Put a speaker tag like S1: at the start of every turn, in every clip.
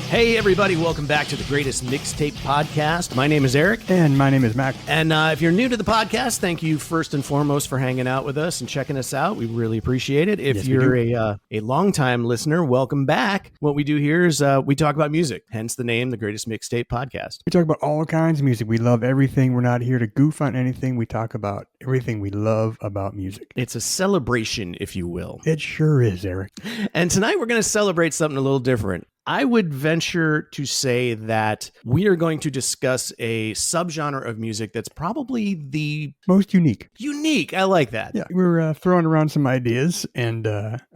S1: Hey, everybody. Welcome back to the Greatest Mixtape podcast. My name is Eric.
S2: And my name is Mac.
S1: And if you're new to the podcast, thank you first and foremost for hanging out with us and checking us out. We really appreciate it. If you're a longtime listener, welcome back. What we do here is we talk about music, hence the name, the Greatest Mixtape podcast.
S2: We talk about all kinds of music. We love everything. We're not here to goof on anything. We talk about everything we love about music.
S1: It's a celebration, if you will.
S2: It sure is, Eric.
S1: And tonight we're going to celebrate something a little different. I would venture to say that we are going to discuss a subgenre of music that's probably the
S2: most unique.
S1: Unique. I like that.
S2: Yeah, we were throwing around some ideas, and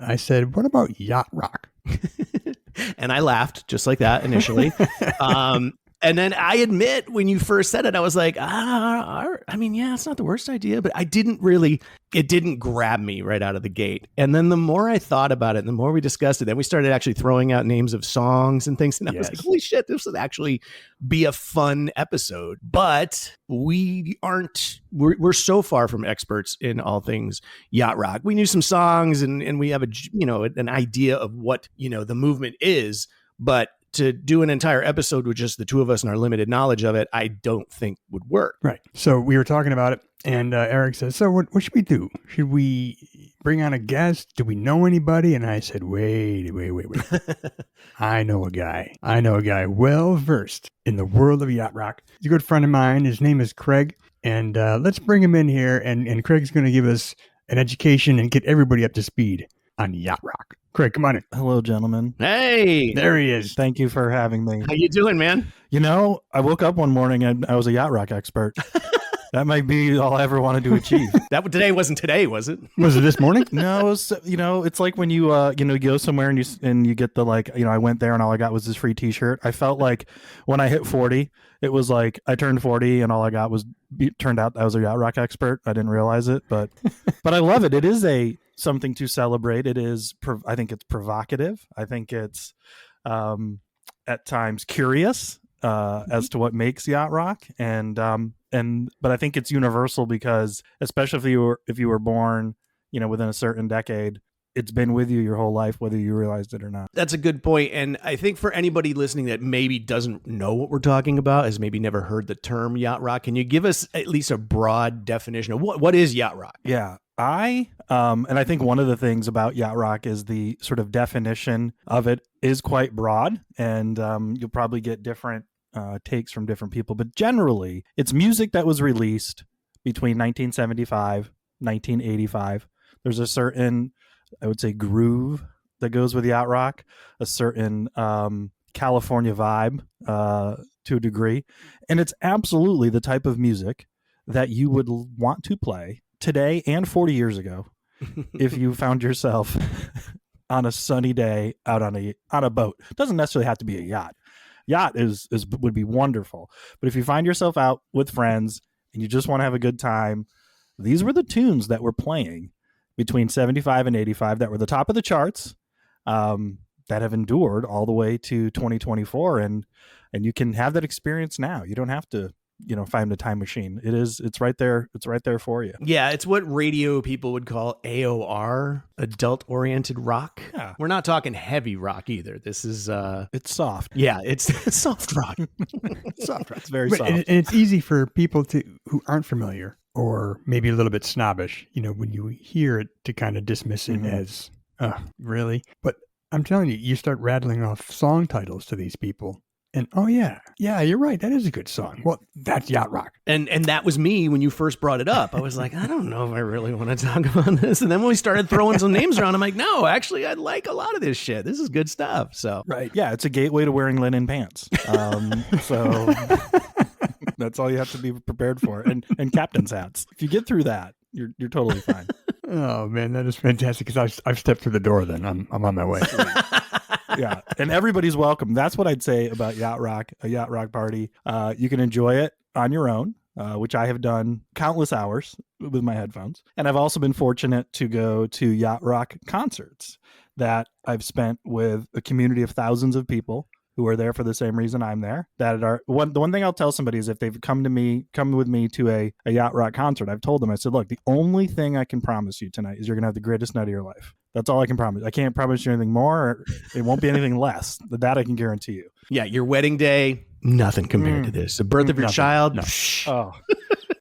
S2: I said, what about yacht rock?
S1: And I laughed just like that initially. And then I admit, when you first said it, I was like, it's not the worst idea, but it didn't grab me right out of the gate. And then the more I thought about it, and the more we discussed it, then we started actually throwing out names of songs and things. And I was like, holy shit, this would actually be a fun episode. But we're so far from experts in all things yacht rock. We knew some songs and we have an idea of what, the movement is, but to do an entire episode with just the two of us and our limited knowledge of it, I don't think would work.
S2: Right. So we were talking about it, and Eric says, so what should we do? Should we bring on a guest? Do we know anybody? And I said, wait. I know a guy well-versed in the world of yacht rock. He's a good friend of mine. His name is Craig, and let's bring him in here, and Craig's going to give us an education and get everybody up to speed on yacht rock. Craig, come on in.
S3: Hello, gentlemen.
S1: Hey,
S2: there he is.
S3: Thank you for having me.
S1: How you doing, man?
S3: I woke up one morning and I was a yacht rock expert. That might be all I ever wanted to achieve.
S1: Today wasn't today, was it?
S2: Was it this morning?
S3: No, it's like when you go somewhere and you get the I went there and all I got was this free T-shirt. I felt like when I hit 40, it was like I turned 40 and all I got turned out I was a yacht rock expert. I didn't realize it, but I love it. It is something to celebrate. It is. I think it's provocative. I think it's at times curious as to what makes yacht rock, but I think it's universal because, especially if you were born, within a certain decade, it's been with you your whole life, whether you realized it or not.
S1: That's a good point. And I think for anybody listening that maybe doesn't know what we're talking about, has maybe never heard the term yacht rock, can you give us at least a broad definition of what is yacht rock?
S3: Yeah. I think one of the things about yacht rock is the sort of definition of it is quite broad, and you'll probably get different takes from different people. But generally, it's music that was released between 1975, 1985. There's a certain, I would say, groove that goes with yacht rock, a certain California vibe to a degree. And it's absolutely the type of music that you would want to play today and 40 years ago if you found yourself on a sunny day out on a boat. It doesn't necessarily have to be a yacht. Yacht would be wonderful. But if you find yourself out with friends and you just want to have a good time, these were the tunes that were playing between 75 and 85 that were the top of the charts, that have endured all the way to 2024. And you can have that experience now. You don't have to find a time machine. It's right there. It's right there for you.
S1: Yeah. It's what radio people would call AOR, adult oriented rock.
S3: Yeah.
S1: We're not talking heavy rock either. This is,
S3: it's soft.
S1: Yeah. It's soft rock.
S3: Soft rock. It's very soft.
S2: And it's easy for people who aren't familiar or maybe a little bit snobbish, when you hear it, to kind of dismiss it as, really? But I'm telling you, you start rattling off song titles to these people. And yeah, you're right. That is a good song. Well, that's yacht rock.
S1: And that was me when you first brought it up. I was like, I don't know if I really want to talk about this. And then when we started throwing some names around, I'm like, no, actually, I like a lot of this shit. This is good stuff. So
S3: right, yeah, it's a gateway to wearing linen pants. So that's all you have to be prepared for, and captain's hats. If you get through that, you're totally fine.
S2: Oh man, that is fantastic. Because I've stepped through the door. Then I'm on my way.
S3: Yeah, and everybody's welcome. That's what I'd say about yacht rock, a yacht rock party. You can enjoy it on your own, which I have done countless hours with my headphones. And I've also been fortunate to go to yacht rock concerts that I've spent with a community of thousands of people who are there for the same reason I'm there. The one thing I'll tell somebody is if they've come with me to a yacht rock concert, I've told them, I said, look, the only thing I can promise you tonight is you're going to have the greatest night of your life. That's all I can promise. I can't promise you anything more. It won't be anything less. That I can guarantee you.
S1: Yeah, your wedding day, nothing compared to this. The birth of your child.
S2: No.
S3: Oh,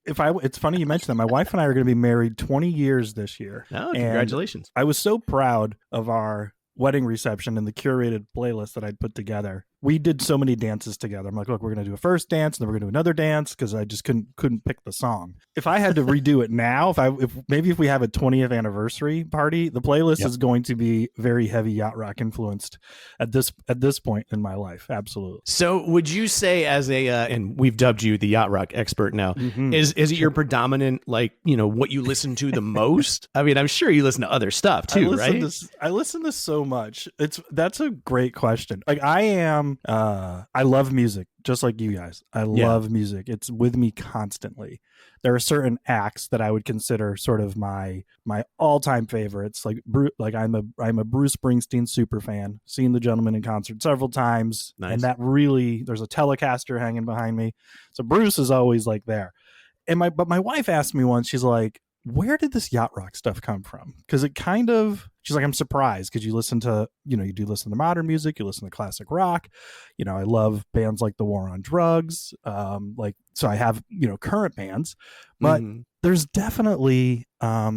S3: it's funny you mentioned that. My wife and I are going to be married 20 years this year.
S1: Oh, congratulations.
S3: I was so proud of our wedding reception and the curated playlist that I'd put together. We did so many dances together. I'm like, look, we're going to do a first dance, and then we're going to do another dance, because I just couldn't pick the song. If I had to redo it now, if we have a 20th anniversary party, the playlist is going to be very heavy Yacht Rock influenced at this point in my life. Absolutely.
S1: So would you say, as a and we've dubbed you the Yacht Rock expert now, is it your predominant, like, what you listen to the most? I mean, I'm sure you listen to other stuff too, right?
S3: I listen to so much. That's a great question. Like, I love music just like you guys. I love music. It's with me constantly. There are certain acts that I would consider sort of my all-time favorites. Like I'm a Bruce Springsteen super fan. Seen the gentleman in concert several times.
S1: Nice.
S3: And that really, there's a Telecaster hanging behind me. So Bruce is always like there. But my wife asked me once, she's like, where did this Yacht Rock stuff come from? Because she's like, I'm surprised, because you listen to, you do listen to modern music, you listen to classic rock. I love bands like The War on Drugs. So I have, current bands, but there's definitely, I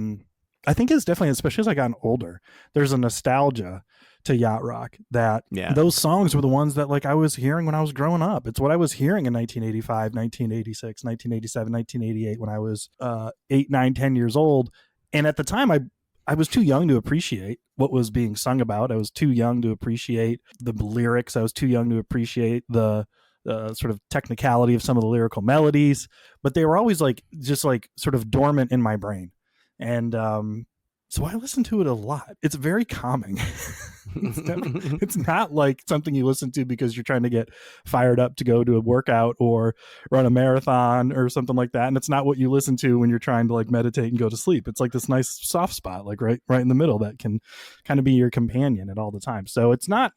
S3: think it's definitely, especially as I gotten older, there's a nostalgia to Yacht Rock that those songs were the ones that, like, I was hearing when I was growing up. It's what I was hearing in 1985, 1986, 1987, 1988 when I was 8, 9, 10 years old. And at the time, I was too young to appreciate what was being sung about. I was too young to appreciate the lyrics. I was too young to appreciate the sort of technicality of some of the lyrical melodies, but they were always sort of dormant in my brain. And so I listen to it a lot. It's very calming. It's not like something you listen to because you're trying to get fired up to go to a workout or run a marathon or something like that. And it's not what you listen to when you're trying to, like, meditate and go to sleep. It's like this nice soft spot, like right in the middle, that can kind of be your companion at all the time. So it's not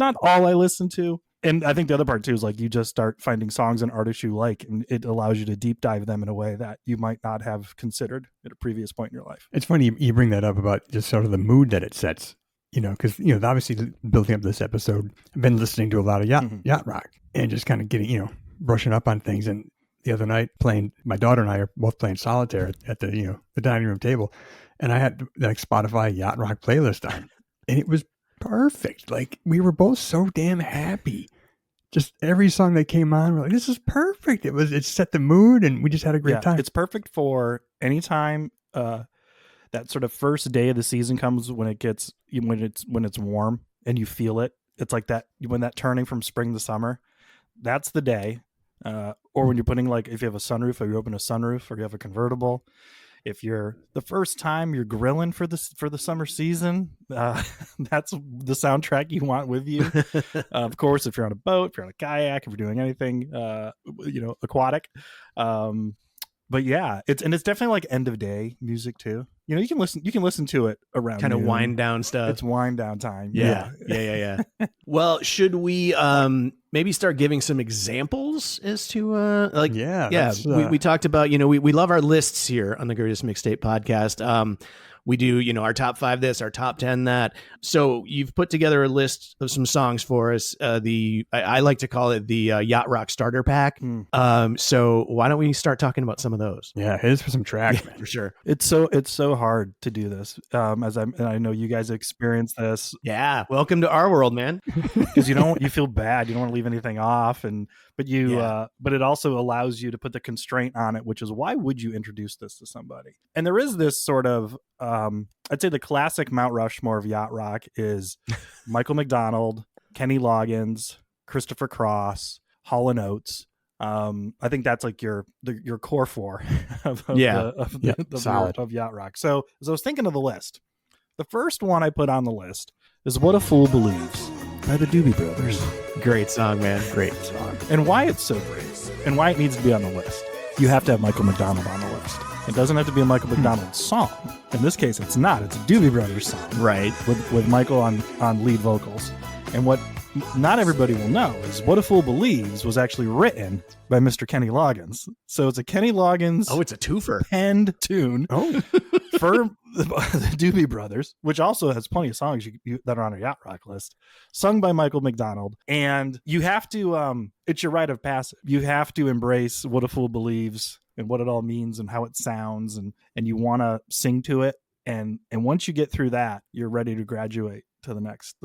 S3: all I listen to. And I think the other part too is, like, you just start finding songs and artists you like, and it allows you to deep dive them in a way that you might not have considered at a previous point in your life.
S2: It's funny you bring that up about just sort of the mood that it sets, because, obviously building up this episode, I've been listening to a lot of yacht rock and just kind of getting, brushing up on things. And the other night my daughter and I are both playing solitaire at the, the dining room table. And I had like Spotify Yacht Rock playlist on, and it was perfect. Like, we were both so damn happy. Just every song that came on, we're like, this is perfect. It set the mood, and we just had a great time.
S3: It's perfect for any time that sort of first day of the season comes, when it's warm and you feel it. It's like that when that turning from spring to summer. That's the day. Or when you're putting, like, if you have a sunroof, or you open a sunroof, or you have a convertible. If you're the first time you're grilling for the summer season, that's the soundtrack you want with you. Of course, if you're on a boat, if you're on a kayak, if you're doing anything, aquatic. But yeah, it's definitely like end of day music too. You can listen to it around
S1: kind of
S3: noon.
S1: wind down stuff.
S3: It's wind down time.
S1: Yeah. Well, should we maybe start giving some examples as to we talked about, we love our lists here on the Greatest Mixtape podcast. We do, our top 5 this, our top 10 that. So you've put together a list of some songs for us. I like to call it the Yacht Rock starter pack. So why don't we start talking about some of those?
S2: Yeah, it is for some tracks, man.
S1: For sure.
S3: It's so hard to do this. And I know you guys experienced this.
S1: Yeah, welcome to our world, man.
S3: Because you feel bad. You don't want to leave anything off, but it also allows you to put the constraint on it, which is, why would you introduce this to somebody? And there is this sort of I'd say the classic Mount Rushmore of Yacht Rock is Michael McDonald, Kenny Loggins, Christopher Cross, Hall & Oates. I think that's like your core 4 of Yacht Rock. So as I was thinking of the list, the first one I put on the list is "What a Fool Believes" by the Doobie Brothers.
S1: Great song, man. Great song.
S3: And why it's so great, and why it needs to be on the list. You have to have Michael McDonald on the list. It doesn't have to be a Michael McDonald song. In this case, it's not. It's a Doobie Brothers song.
S1: Right.
S3: With Michael on lead vocals. And what not everybody will know is What a Fool Believes was actually written by Mr. Kenny Loggins. So it's a Kenny Loggins
S1: it's a twofer.
S3: penned tune for the Doobie Brothers, which also has plenty of songs that are on our Yacht Rock list, sung by Michael McDonald. And you have to, it's your rite of passage. You have to embrace What a Fool Believes and what it all means and how it sounds, and you want to sing to it. And once you get through that, you're ready to graduate to the next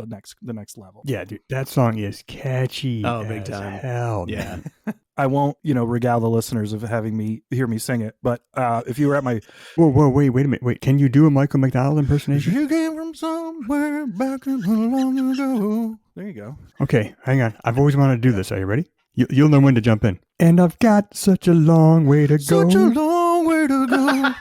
S3: level.
S2: Yeah, dude, that song is catchy.
S1: Oh, big
S2: as
S1: time.
S2: hell.
S1: Yeah.
S2: Man.
S3: I won't, regale the listeners of having me hear me sing it, but if you were at my
S2: Whoa, wait a minute. Wait, can you do a Michael McDonald impersonation?
S3: You came from somewhere back long ago. There you go.
S2: Okay, hang on. I've always wanted to do this. Are you ready? You'll know when to jump in. And I've got such a long way to go.
S3: Such a long way to go.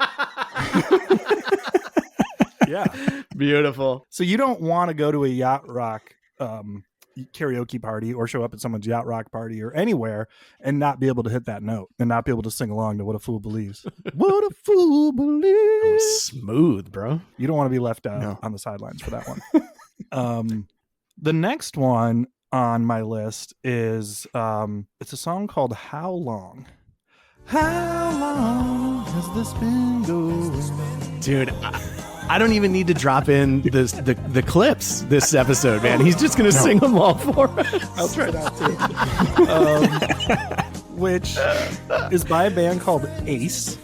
S3: Yeah.
S1: Beautiful.
S3: So you don't want to go to a Yacht Rock karaoke party or show up at someone's Yacht Rock party or anywhere and not be able to hit that note and not be able to sing along to What a Fool Believes. What a fool believes.
S1: Smooth, bro.
S3: You don't want to be left out on the sidelines for that one. The next one on my list is it's a song called How Long. How long has this been going?
S1: Dude, I don't even need to drop in the clips this episode, man. He's just going to sing them all for us.
S3: I'll try not to. Which is by a band called Ace.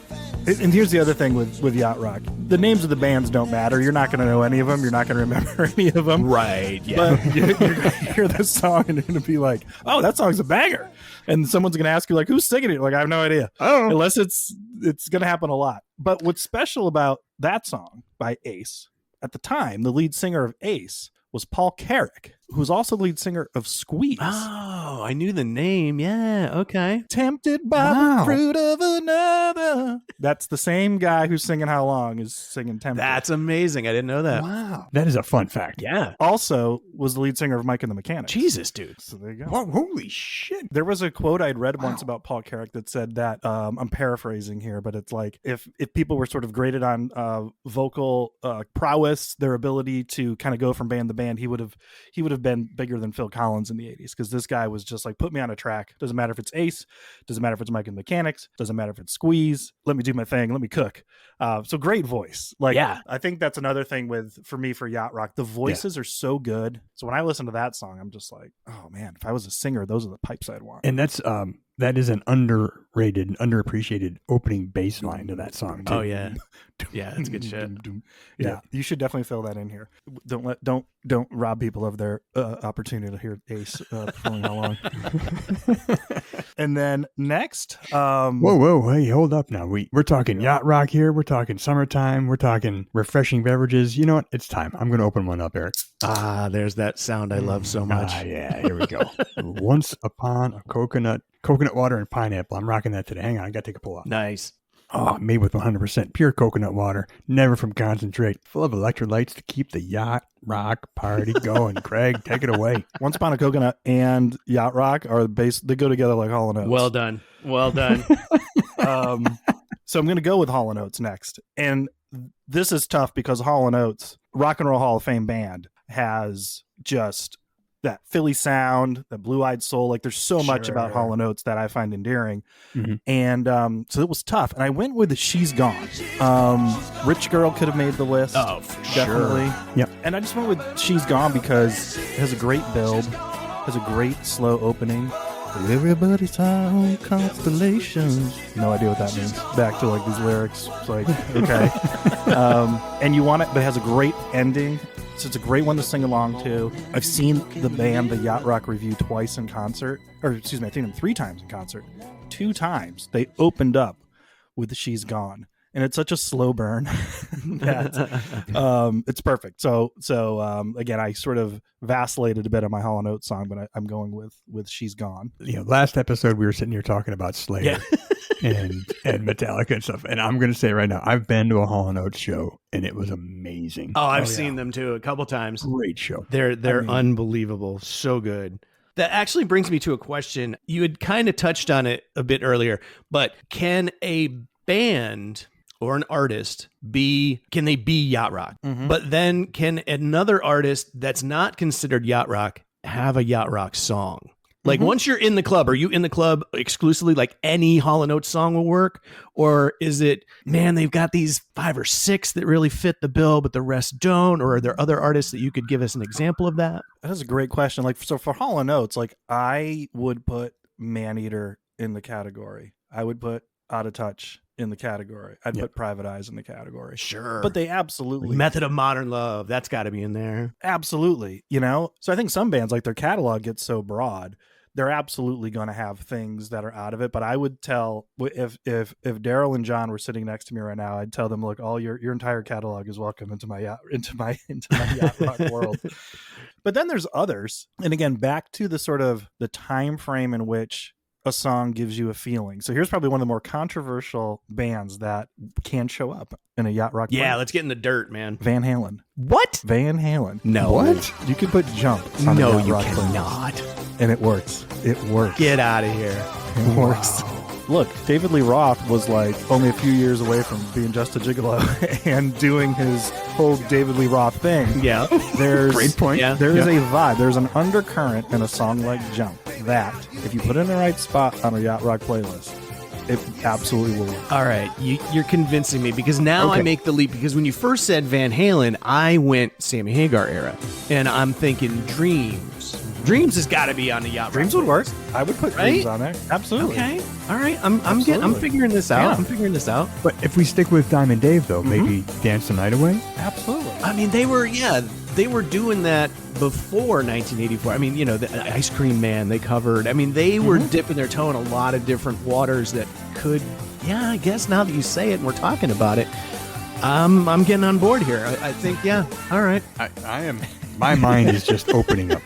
S3: And here's the other thing with Yacht Rock. The names of the bands don't matter. You're not going to know any of them. You're not going to remember any of them.
S1: Right, yeah.
S3: But you're going to hear this song and you're going to be like, oh, that song's a banger. And someone's going to ask you, like, who's singing it? Like, I have no idea.
S2: Oh.
S3: Unless it's going to happen a lot. But what's special about that song by Ace, at the time, the lead singer of Ace was Paul Carrick, who's also the lead singer of Squeeze.
S1: Oh, I knew the name. Yeah, okay.
S3: Tempted by the fruit of another. That's the same guy who's singing How Long is singing Tempted.
S1: That's amazing. I didn't know that.
S2: Wow. That is a fun fact.
S1: Yeah.
S3: Also was the lead singer of Mike and the Mechanics.
S1: Jesus, dude.
S3: So there you go.
S2: Whoa, holy shit.
S3: There was a quote I'd read once about Paul Carrick that said that, I'm paraphrasing here, but it's like if people were sort of graded on vocal prowess, their ability to kind of go from band to band, he would have been bigger than Phil Collins in the 80s, because this guy was just like, put me on a track. Doesn't matter if it's Ace, doesn't matter if it's Mike and Mechanics, doesn't matter if it's Squeeze. Let me do my thing. Let me cook. So great voice. Like, yeah. I think that's another thing for Yacht Rock. The voices are so good. So when I listen to that song, I'm just like, oh man, if I was a singer, those are the pipes I'd want.
S2: And that is an underrated, underappreciated opening bass line to that song too.
S1: Oh yeah. Yeah, that's good shit.
S3: Yeah, you should definitely fill that in here. Don't rob people of their opportunity to hear Ace performing How Long. And then next,
S2: whoa, hey, hold up now. We're talking Yacht Rock here. We're talking summertime. We're talking refreshing beverages. You know what? It's time. I'm going to open one up, Eric.
S1: There's that sound I love so much.
S2: Yeah, here we go. Once Upon a Coconut water and pineapple. I'm rocking that today. Hang on, I got to take a pull off.
S1: Nice.
S2: Oh, made with 100% pure coconut water, never from concentrate, full of electrolytes to keep the Yacht Rock party going. Craig, take it away.
S3: Once Upon a Coconut and Yacht Rock are they go together like Hall & Oates.
S1: Well done.
S3: So I'm going to go with Hall & Oates next. And this is tough because Hall & Oates, Rock and Roll Hall of Fame band, has just that Philly sound, that blue-eyed soul. Like, there's so much about Hall & Oates that I find endearing. Mm-hmm. And so it was tough. And I went with She's Gone. Rich Girl could have made the list.
S1: Oh, for
S3: definitely.
S1: Sure.
S2: Yep.
S3: And I just went with She's Gone because it has a great build, has a great slow opening. Everybody's own constellations. No idea what that means. Back to like these lyrics. It's like, okay. And you want it, but it has a great ending. So it's a great one to sing along to. I've seen the band, the Yacht Rock Review, twice in concert. Or excuse me, I've seen them 3 times in concert. 2 times they opened up with She's Gone. And it's such a slow burn that it's perfect. So again, I sort of vacillated a bit on my Hall & Oates song, but I'm going with She's Gone.
S2: You know, last episode we were sitting here talking about Slayer and Metallica and stuff. And I'm going to say right now, I've been to a Hall & Oates show and it was amazing.
S1: Oh, I've seen them too a couple times.
S2: Great show.
S1: They're unbelievable. So good. That actually brings me to a question. You had kind of touched on it a bit earlier, but can a band or an artist can they be Yacht Rock? Mm-hmm. But then can another artist that's not considered Yacht Rock have a Yacht Rock song? Like once you're in the club, are you in the club exclusively like any Hall & Oates song will work? Or is it, man, they've got these 5 or 6 that really fit the bill, but the rest don't? Or are there other artists that you could give us an example of that?
S3: That is a great question. Like, so for Hall & Oates, like I would put Maneater in the category. I would put Out of Touch in the category. I'd put Private Eyes in the category.
S1: Sure.
S3: But they absolutely...
S1: Method of Modern Love, that's got to be in there.
S3: Absolutely. You know? So I think some bands, like their catalog gets so broad, they're absolutely going to have things that are out of it. But I would tell, if Daryl and John were sitting next to me right now, I'd tell them, look, all your entire catalog is welcome into my Yacht Rock world. But then there's others. And again, back to the sort of the time frame in which a song gives you a feeling. So here's probably one of the more controversial bands that can show up in a Yacht Rock.
S1: Yeah, let's get in the dirt, man.
S3: Van Halen.
S1: What?
S3: Van Halen.
S1: No.
S3: What? You could put Jump on
S1: no,
S3: a Yacht
S1: you
S3: Rock
S1: cannot.
S3: playlist, and it works. It works.
S1: Get out of here.
S3: It works. Look, David Lee Roth was like only a few years away from being just a gigolo and doing his whole David Lee Roth thing.
S1: Yeah.
S3: There's
S2: Great point.
S1: Yeah.
S3: There is a vibe. There's an undercurrent in a song like Jump that, if you put it in the right spot on a Yacht Rock playlist, it absolutely will work.
S1: All right, you're convincing me because now I make the leap. Because when you first said Van Halen, I went Sammy Hagar era, and I'm thinking Dreams. Dreams has got to be on the Yacht Rock.
S3: Dreams would work. I would put Dreams
S1: Right?
S3: on there. Absolutely.
S1: Okay. All right. I'm figuring this out.
S3: Yeah.
S1: I'm figuring this out.
S2: But if we stick with Diamond Dave, though, maybe Dance the Night Away?
S3: Absolutely.
S1: I mean, they were doing that before 1984. I mean, you know, the Ice Cream Man they covered. I mean, they were dipping their toe in a lot of different waters that could. Yeah, I guess now that you say it and we're talking about it, I'm getting on board here. I think, yeah. All right.
S2: I am. My mind is just opening up.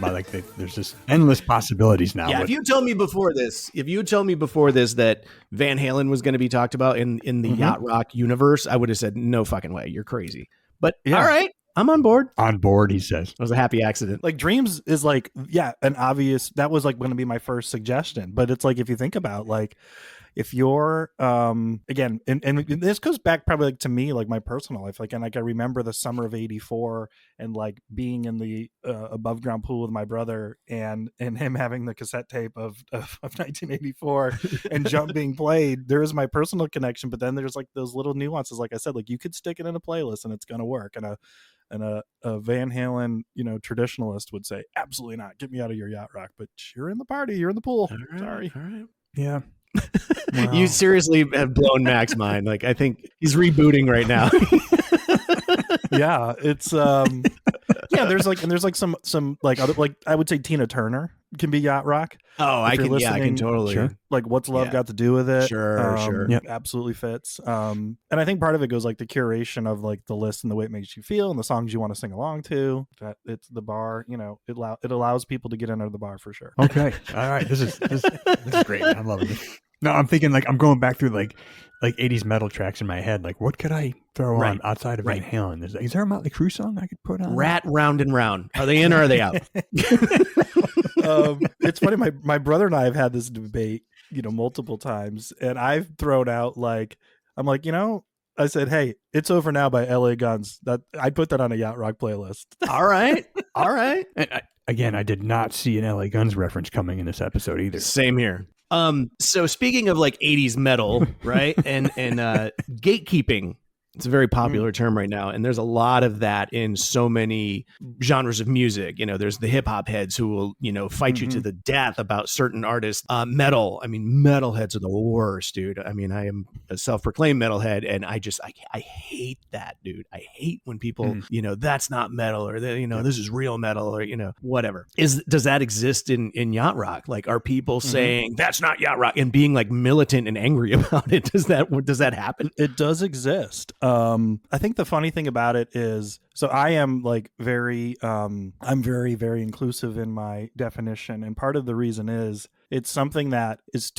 S2: There's just endless possibilities now.
S1: Yeah, if you told me before this that Van Halen was going to be talked about in the Yacht Rock universe, I would have said, no fucking way. You're crazy. But all right, I'm on board.
S2: On board, he says.
S1: It was a happy accident.
S3: Like Dreams is like, an obvious, that was like going to be my first suggestion. But it's like, if you think about like, if you're again, and this goes back probably like to me, like my personal life, like, and like I remember the summer of '84 and like being in the above ground pool with my brother and him having the cassette tape of 1984 and Jump being played. There is my personal connection, but then there's like those little nuances. Like I said, like you could stick it in a playlist and it's gonna work. And a Van Halen, traditionalist would say, absolutely not. Get me out of your Yacht Rock. But you're in the party. You're in the pool.
S1: All right,
S3: Sorry.
S1: All right.
S2: Yeah.
S3: Wow.
S1: You seriously have blown Mac's mind. Like I think he's rebooting right now.
S3: Yeah, it's there's like some like other, like I would say Tina Turner can be Yacht Rock.
S1: Oh, I can totally.
S2: Sure.
S3: Like What's Love Got to Do with It?
S1: Sure.
S2: Yep.
S3: Absolutely fits. And I think part of it goes like the curation of like the list and the way it makes you feel and the songs you want to sing along to. That it's the bar, it allows people to get into the bar for sure.
S2: Okay. All right. This is great. Man. I'm loving this. No, I'm thinking like I'm going back through like 80s metal tracks in my head. Like, what could I throw on outside of Van Halen? Is there a Motley Crue song I could put on?
S1: Rat Round and Round. Are they in or are they out?
S3: It's funny. My brother and I have had this debate, multiple times, and I've thrown out like, I'm like, I said, hey, It's Over Now by LA Guns. That I'd put that on a Yacht Rock playlist.
S1: All right.
S2: And I did not see an LA Guns reference coming in this episode either.
S1: Same here. So speaking of like 80s metal, right? And gatekeeping, it's a very popular term right now. And there's a lot of that in so many genres of music. There's the hip hop heads who will, fight you to the death about certain artists. Metal. I mean, metalheads are the worst, dude. I mean, I am a self-proclaimed metalhead and I hate that, dude. I hate when people, that's not metal or this is real metal or, whatever. Does that exist in Yacht Rock? Like, are people saying that's not Yacht Rock and being like militant and angry about it? Does that happen?
S3: It does exist. I think the funny thing about it is, so I am like I'm very, very inclusive in my definition. And part of the reason is it's something that is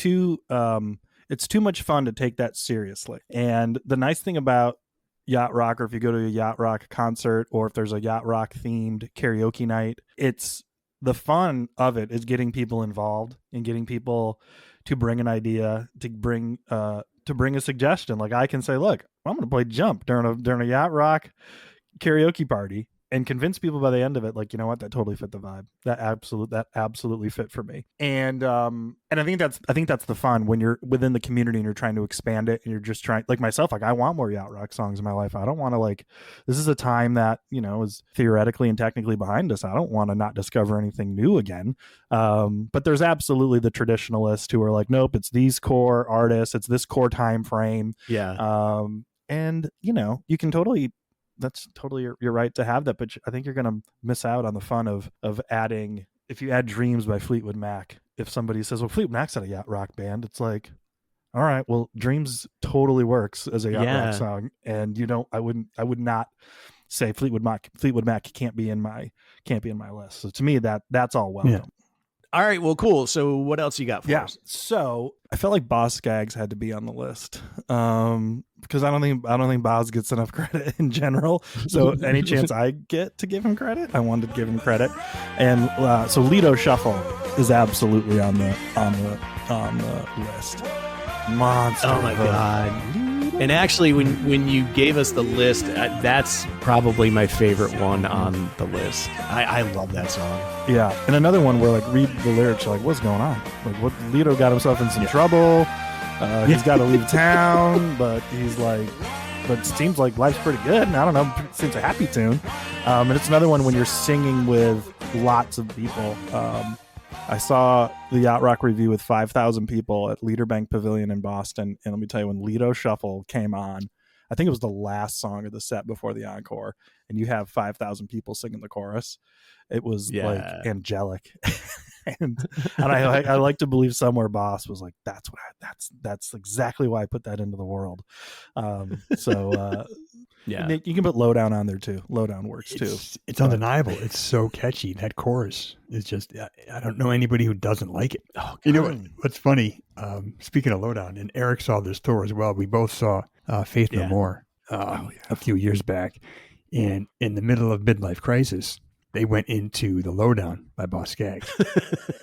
S3: it's too much fun to take that seriously. And the nice thing about Yacht Rock, or if you go to a Yacht Rock concert, or if there's a Yacht Rock themed karaoke night, it's the fun of it is getting people involved and getting people to bring an idea, to bring a suggestion. Like I can say, look, I'm going to play Jump during a Yacht Rock karaoke party. and convince people by the end of it, like, you know what, that totally fit the vibe. That absolutely fit for me. And I think that's the fun when you're within the community and you're trying to expand it, and you're just trying, like myself, like I want more Yacht Rock songs in my life. I don't want to, like, this is a time that, you know, is theoretically and technically behind us. I don't want to not discover anything new again. But there's absolutely the traditionalists who are like, nope, it's these core artists, it's this core time frame.
S1: Yeah.
S3: And you know, you can totally, that's totally your right to have that, but I think you're going to miss out on the fun of adding, if you add Dreams by Fleetwood Mac, if somebody says, well, Fleetwood Mac's not a Yacht Rock band, it's like, all right, well, Dreams totally works as a Yacht Rock song, and I would not say Fleetwood Mac can't be in my list. So to me, that's all welcome.
S1: Yeah. All right, well, cool. So what else you got for us?
S3: So I felt like Boz Scaggs had to be on the list because I don't think Boz gets enough credit in general. So any chance I get to give him credit, I wanted to give him credit. And so Lido Shuffle is absolutely on the list. Monster.
S1: Oh my God. And actually, when you gave us the list, that's probably my favorite one on the list. I love that song.
S3: Yeah, and another one where, like, read the lyrics, you're like, what's going on? Like, what? Lido got himself in some trouble. He's got to leave town, but he's like, but it seems like life's pretty good. And I don't know, it seems a happy tune. And it's another one when you're singing with lots of people. I saw the Yacht Rock review with 5,000 people at Leaderbank Pavilion in Boston. And let me tell you, when Lido Shuffle came on, I think it was the last song of the set before the encore, and you have 5,000 people singing the chorus. It was like angelic. and I like to believe somewhere Boss was like, that's exactly why I put that into the world. Yeah, Nick, you can put Lowdown on there too. Lowdown works too.
S2: It's undeniable. It's so catchy. That chorus is just, I don't know anybody who doesn't like it. Oh, you know what's funny? Speaking of Lowdown, and Eric saw this tour as well. We both saw Faith No More a few years back. And in the middle of Midlife Crisis, they went into the Lowdown by Boz Scaggs.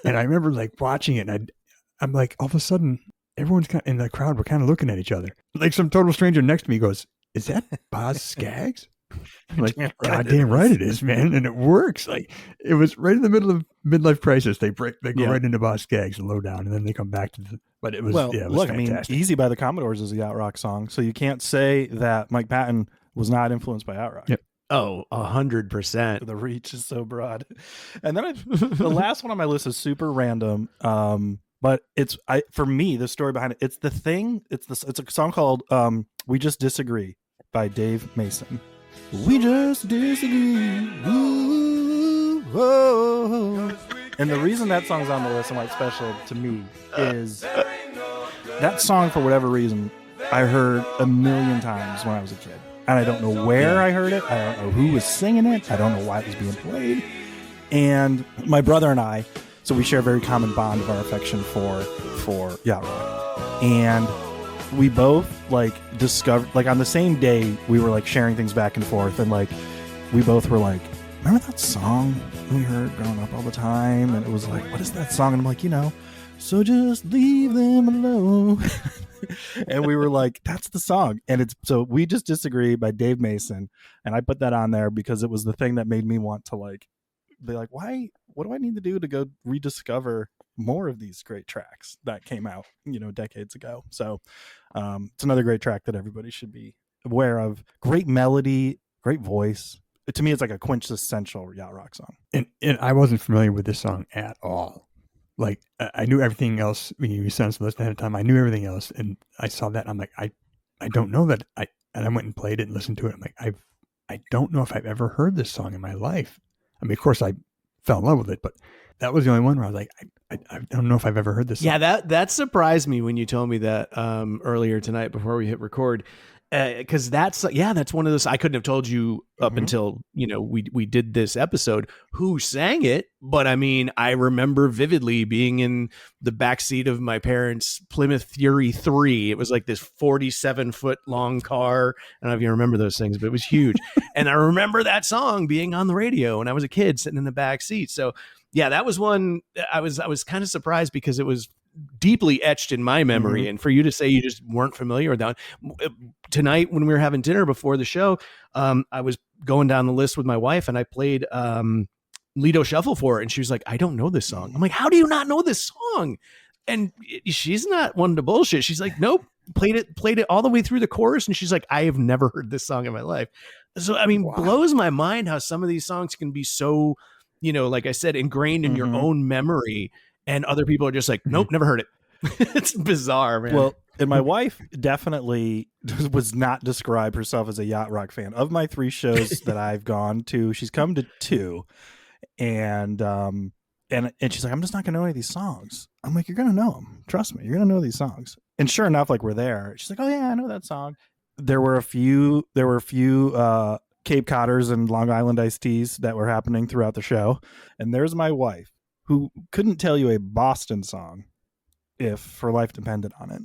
S2: And I remember like watching it, and I'm like, all of a sudden, everyone's kind of, in the crowd, we're kind of looking at each other. Like some total stranger next to me goes, is that Boz Scaggs? I'm like, goddamn right it is, man. And it works. Like, it was right in the middle of Midlife Crisis. They go right into Boz Scaggs and Lowdown, and then they come back to but it was, it was fantastic.
S3: I mean, Easy by the Commodores is a Yacht Rock song, so you can't say that Mike Patton was not influenced by Yacht Rock.
S2: Yep.
S1: Oh, 100%.
S3: The reach is so broad. And then the last one on my list is super random. But for me, the story behind it, it's the thing. It's a song called "We Just Disagree" by Dave Mason. We just disagree. Ooh, oh. And the reason that song's on the list and why it's special to me is that song, for whatever reason, I heard a million times when I was a kid. And I don't know where I heard it. I don't know who was singing it. I don't know why it was being played. And my brother and I, so we share a very common bond of our affection for Yacht Rock. And we both like discovered, like on the same day, we were like sharing things back and forth. And like, we both were like, remember that song we heard growing up all the time? And it was like, what is that song? And I'm like, so just leave them alone. And we were like, that's the song. And it's so We Just Disagree by Dave Mason. And I put that on there because it was the thing that made me want to like be like, why, what do I need to do to go rediscover more of these great tracks that came out, decades ago? So it's another great track that everybody should be aware of. Great melody, great voice. To me, it's like a quintessential Yacht Rock song.
S2: And I wasn't familiar with this song at all. Like, I knew everything else. When you sent the list ahead of time, I knew everything else. And I saw that, and I'm like, I don't know that. And I went and played it and listened to it. I'm like, I don't know if I've ever heard this song in my life. I mean, of course, I fell in love with it, but that was the only one where I was like, I don't know if I've ever heard this song.
S1: Yeah, that surprised me when you told me that earlier tonight before we hit record. Because that's one of those, I couldn't have told you up until we did this episode who sang it, but I mean, I remember vividly being in the backseat of my parents' Plymouth Fury 3. It was like this 47-foot long car. I don't know if you remember those things, but it was huge. And I remember that song being on the radio when I was a kid sitting in the back seat. So yeah, that was one I was kind of surprised because it was deeply etched in my memory. And for you to say you just weren't familiar with that tonight when we were having dinner before the show, I was going down the list with my wife and I played Lido Shuffle for her, and she was like, I don't know this song. I'm like, how do you not know this song? And she's not one to bullshit. She's like, nope, played it all the way through the chorus. And she's like, I have never heard this song in my life. So, I mean, blows my mind how some of these songs can be so, like I said, ingrained in your own memory. And other people are just like, nope, never heard it. It's bizarre, man.
S3: Well, and my wife definitely was not describe herself as a Yacht Rock fan. Of my 3 shows that I've gone to, she's come to 2. And she's like, I'm just not gonna know any of these songs. I'm like, you're gonna know them. Trust me, you're gonna know these songs. And sure enough, like we're there. She's like, oh yeah, I know that song. There were a few Cape Codders and Long Island iced teas that were happening throughout the show. And there's my wife, who couldn't tell you a Boston song if her life depended on it,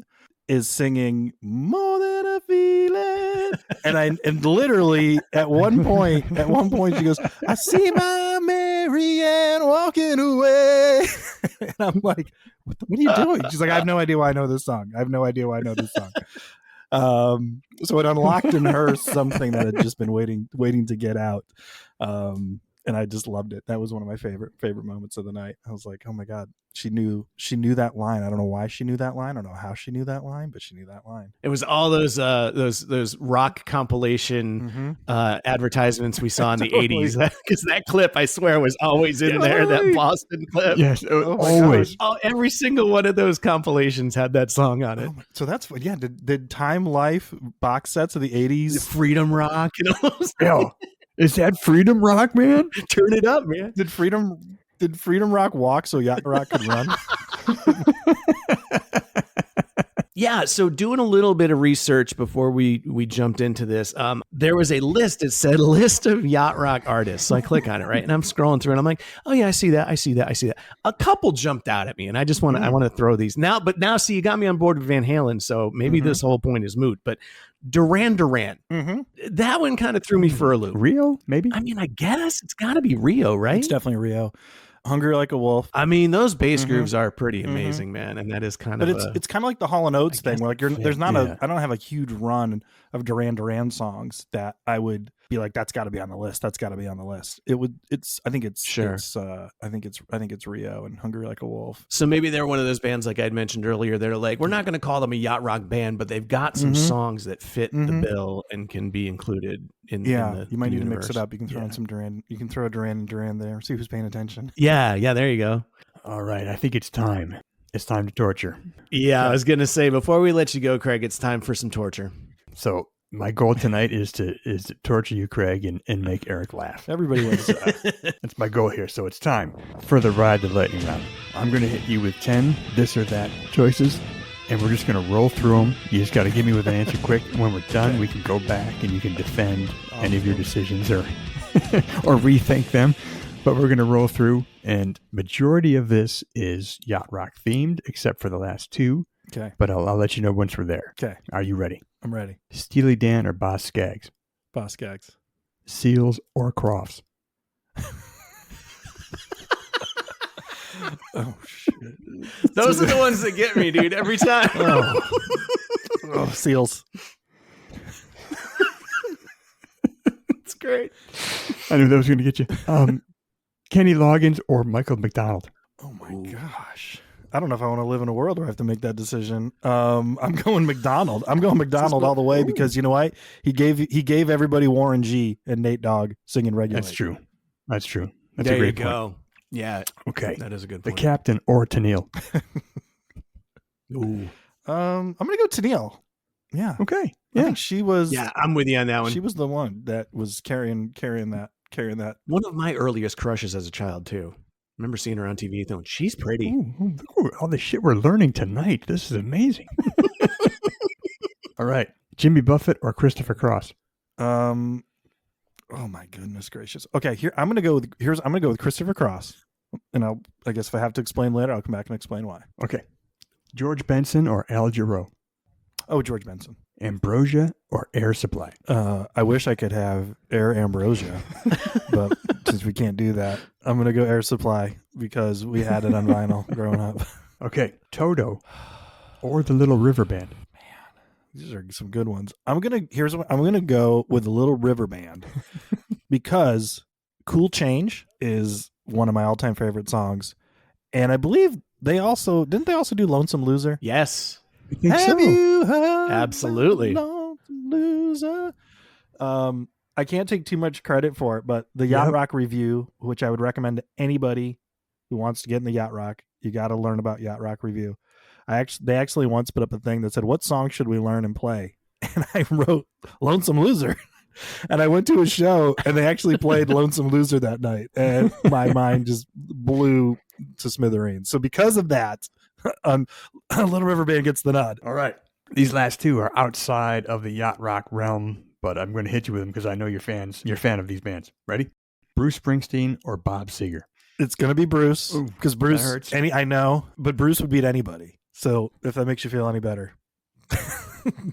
S3: is singing More Than a Feeling. And literally at one point she goes, I see my Mary Ann walking away. And I'm like, what are you doing? She's like, I have no idea why I know this song. So it unlocked in her something that had just been waiting to get out. And I just loved it. That was one of my favorite moments of the night. I was like, oh my God, she knew that line. I don't know why she knew that line. I don't know how she knew that line, but she knew that line.
S1: It was all those rock compilation advertisements we saw in the 80s. Because that clip, I swear, was always in there, that Boston clip.
S2: Yes, always.
S1: Every single one of those compilations had that song on it.
S3: So that's what, did Time Life box sets of the 80s?
S1: The Freedom Rock,
S2: Hell, is that Freedom Rock, man?
S1: Turn it up, man.
S3: Did Freedom Rock walk so Yacht Rock could run?
S1: Yeah, so doing a little bit of research before we jumped into this, there was a list. It said list of Yacht Rock artists. So I click on it, right? And I'm scrolling through and I'm like, oh yeah, I see that. A couple jumped out at me and I just want to throw these now. But now, see, you got me on board with Van Halen, so maybe this whole point is moot. But Duran Duran, that one kind of threw me for a loop.
S2: Rio, maybe?
S1: I mean, I guess it's got to be Rio, right?
S3: It's definitely Rio. Hungry Like a Wolf.
S1: I mean, those bass grooves are pretty amazing, man, and that is kind of.
S3: But it's kind of like the Hall & Oates thing, where like there's not I don't have a huge run of Duran Duran songs that I would be like, that's got to be on the list. That's got to be on the list. I think it's Rio and Hungry Like a Wolf.
S1: So maybe they're one of those bands like I'd mentioned earlier. They're like, we're not going to call them a yacht rock band, but they've got some songs that fit the bill and can be included in.
S3: Yeah, you might need
S1: universe.
S3: to mix it up. You can throw in some Duran. You can throw a Duran and Duran there. See who's paying attention.
S1: Yeah, there you go.
S2: All right, I think it's time. It's time to torture.
S1: Yeah, I was going to say, before we let you go, Craig, it's time for some torture.
S2: So my goal tonight is to torture you, Craig, and make Eric laugh.
S3: Everybody wins.
S2: That's my goal here. So it's time for the Ride the Lightning round. I'm going to hit you with 10 this or that choices, and we're just going to roll through them. You just got to give me with an answer quick. When we're done, we can go back and you can defend any of your decisions or or rethink them. But we're going to roll through, and majority of this is Yacht Rock themed, except for the last 2.
S3: Okay.
S2: But I'll let you know once we're there.
S3: Okay.
S2: Are you ready?
S3: I'm ready.
S2: Steely Dan or Boz Scaggs?
S3: Boz Scaggs.
S2: Seals or Crofts?
S3: Oh, shit.
S1: Those are the ones that get me, dude, every time.
S3: Seals.
S1: It's great.
S2: I knew that was going to get you. Kenny Loggins or Michael McDonald?
S3: Oh, my gosh. I don't know if I want to live in a world where I have to make that decision. I'm going McDonald. I'm going McDonald all the way because you know what? He gave everybody Warren G and Nate Dogg singing Regulate.
S2: That's true. That's
S1: there
S2: a great
S1: you go.
S2: point.
S1: Yeah.
S2: Okay.
S1: That is a good
S2: The
S1: point.
S2: Captain or Tennille?
S1: Ooh.
S3: I'm gonna go Tennille. Yeah.
S2: Okay.
S3: I think she was.
S1: Yeah, I'm with you on that one.
S3: She was the one that was carrying that.
S1: One of my earliest crushes as a child too. Remember seeing her on TV throwing, she's pretty.
S2: Ooh, look at all the shit we're learning tonight. This is amazing. All right. Jimmy Buffett or Christopher Cross?
S3: Oh my goodness gracious. Okay, I'm gonna go with Christopher Cross. And I guess if I have to explain later, I'll come back and explain why.
S2: Okay. George Benson or Al Jarreau?
S3: Oh, George Benson.
S2: Ambrosia or Air Supply?
S3: I wish I could have Air Ambrosia, but since we can't do that, I'm going to go Air Supply because we had it on vinyl growing up.
S2: Okay, Toto or the Little River Band.
S3: These are some good ones. I'm gonna go with the Little River Band because Cool Change is one of my all-time favorite songs, and I believe they also do Lonesome Loser.
S1: Yes.
S2: I think
S3: Have
S2: so.
S3: you heard
S1: Absolutely.
S3: about Lonesome Loser? I can't take too much credit for it, but the Yacht Rock review, which I would recommend to anybody who wants to get in the Yacht Rock, you got to learn about Yacht Rock review. They actually once put up a thing that said, "What song should we learn and play?" And I wrote Lonesome Loser. And I went to a show and they actually played Lonesome Loser that night. And my mind just blew to smithereens. So because of that, Little River Band gets the nod.
S2: All right. These last two are outside of the Yacht Rock realm, but I'm going to hit you with them because I know you're fans. You're a fan of these bands. Ready? Bruce Springsteen or Bob Seger?
S3: It's going to be Bruce. Because Bruce,
S2: that hurts.
S3: I know, but Bruce would beat anybody. So if that makes you feel any better,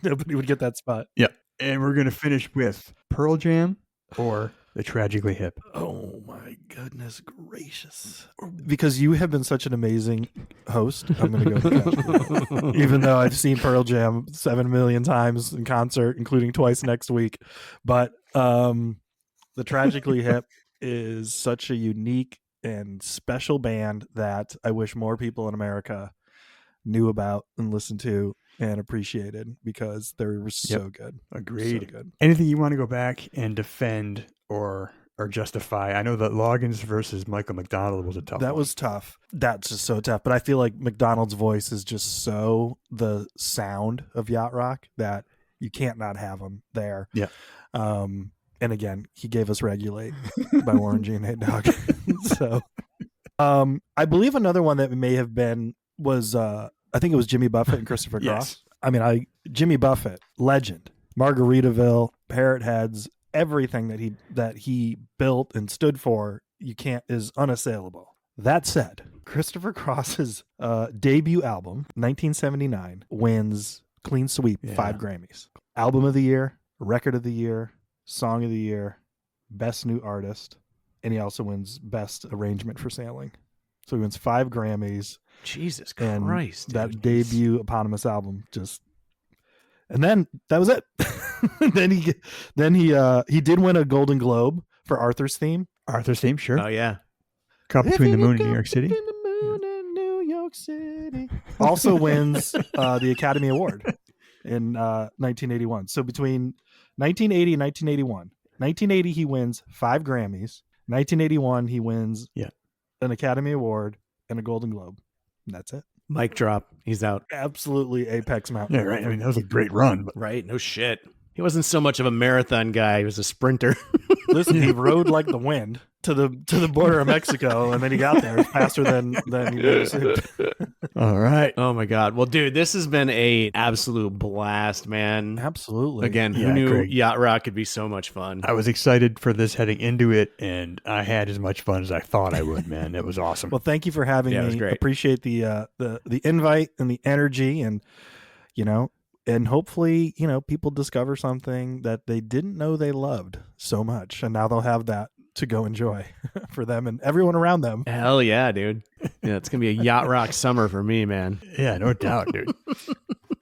S3: nobody would get that spot.
S2: Yep. And we're going to finish with Pearl Jam or the Tragically Hip.
S3: Oh my goodness gracious. Because you have been such an amazing host, I'm going to go with Tragically Hip. Even though I've seen Pearl Jam 7 million times in concert, including twice next week. But the Tragically Hip is such a unique and special band that I wish more people in America knew about and listened to and appreciated because they were so good.
S2: Agreed.
S3: So good.
S2: Anything you want to go back and defend or justify? I know that Loggins versus Michael McDonald was a tough
S3: That
S2: one.
S3: was tough. That's just so tough. But I feel like McDonald's voice is just so the sound of Yacht Rock that you can't not have him there.
S2: Yeah.
S3: And again, he gave us Regulate by Warren G and Nate Dogg. So I believe another one that may have been was I think it was Jimmy Buffett and Christopher Cross.
S2: Yes.
S3: I mean, Jimmy Buffett, legend, Margaritaville, Parrot Heads, everything that he built and stood for, is unassailable. That said, Christopher Cross's debut album, 1979, wins clean sweep 5 Grammys. Album of the Year, Record of the Year, Song of the Year, Best New Artist, and he also wins Best Arrangement for Sailing. So he wins 5 Grammys.
S1: Jesus
S3: And
S1: Christ.
S3: that
S1: dude.
S3: debut eponymous album and then that was it. then he did win a Golden Globe for Arthur's Theme.
S2: Arthur's Theme, sure.
S1: Oh, yeah.
S2: Caught Between the Moon and New York City.
S3: Between the Moon and New York City. Also wins the Academy Award in 1981. So between 1980 and 1981, 1980 he wins 5 Grammys. 1981 he wins an Academy Award and a Golden Globe. And that's it.
S1: Mic drop. He's out.
S3: Absolutely apex mountain.
S2: Yeah, right. I mean, that was a great run. But
S1: Right. No shit. He wasn't so much of a marathon guy. He was a sprinter.
S3: Listen, he rode like the wind to the border of Mexico, and then he got there faster than he would assumed.
S2: all right.
S1: Oh my God. Well, dude, this has been a absolute blast, man.
S3: Absolutely.
S1: Again, who
S2: Yeah,
S1: knew
S2: Craig.
S1: Yacht Rock could be so much fun?
S2: I was excited for this heading into it, and I had as much fun as I thought I would, man. It was awesome.
S3: Well, thank you for having
S1: Yeah, it was
S3: me.
S1: great.
S3: Appreciate the invite and the energy, and and hopefully, people discover something that they didn't know they loved so much, and now they'll have that to go enjoy for them and everyone around them.
S1: Hell yeah, dude. Yeah, it's going to be a Yacht Rock summer for me, man.
S2: Yeah, no doubt, dude.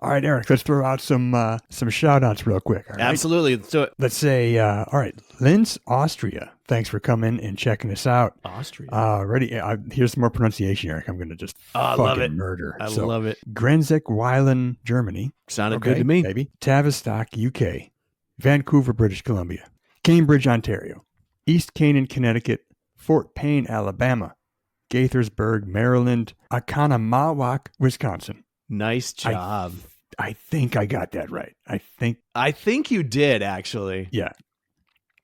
S2: All right, Eric, let's throw out some shout outs real quick. All right?
S1: Absolutely. Let's do it.
S2: Let's say, all right, Linz, Austria. Thanks for coming and checking us out.
S1: Austria.
S2: Ready? Here's some more pronunciation, Eric. I'm going to just
S1: I love
S2: fucking
S1: it.
S2: murder.
S1: I love it.
S2: Grenzek-Weilen, Germany.
S1: Sounded
S2: Okay,
S1: good to me.
S2: Baby. Tavistock, UK. Vancouver, British Columbia. Cambridge, Ontario. East Canaan, Connecticut. Fort Payne, Alabama. Gaithersburg, Maryland. Oconomowoc, Wisconsin.
S1: Nice job.
S2: I think I got that right. I think
S1: you did, actually.
S2: yeah.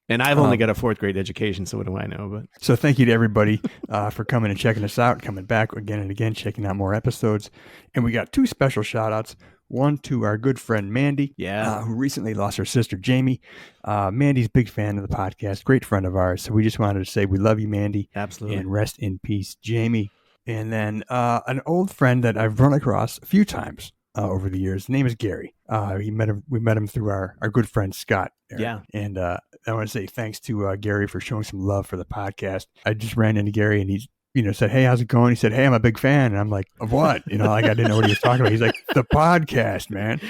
S1: And I've only got a 4th grade education, so what do I know? But
S2: So thank you to everybody for coming and checking us out, coming back again and again, checking out more episodes. And we got 2 special shout outs. One to our good friend Mandy, who recently lost her sister Jamie. Mandy's a big fan of the podcast, great friend of ours. So we just wanted to say we love you, Mandy.
S1: Absolutely.
S2: And rest in peace, Jamie. And then an old friend that I've run across a few times over the years. His name is Gary. We met him through our good friend Scott. Eric.
S1: Yeah.
S2: And I want to say thanks to Gary for showing some love for the podcast. I just ran into Gary and said, "Hey, how's it going?" He said, "Hey, I'm a big fan." And I'm like, "Of what?" Like I didn't know what he was talking about. He's like, "The podcast, man."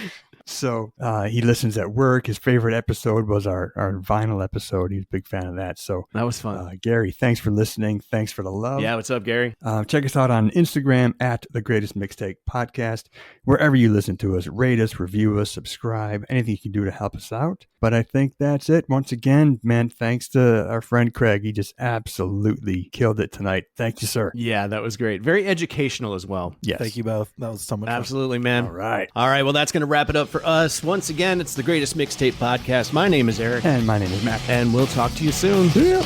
S2: So he listens at work. His favorite episode was our vinyl episode. He's a big fan of that. So
S1: that was fun.
S2: Gary, thanks for listening. Thanks for the love.
S1: Yeah, what's up, Gary?
S2: Check us out on Instagram at The Greatest Mixtape Podcast. Wherever you listen to us, rate us, review us, subscribe, anything you can do to help us out. But I think that's it. Once again, man, thanks to our friend Craig. He just absolutely killed it tonight. Thank you, sir.
S1: Yeah, that was great. Very educational as well.
S2: Yes.
S3: Thank you both. That was so much fun.
S1: Absolutely, man.
S2: All right.
S1: All right. Well, that's going to wrap it up for us. Once again, it's The Greatest Mixtape Podcast. My name is Eric.
S2: And my name is Matt.
S1: And we'll talk to you soon.
S2: Yeah.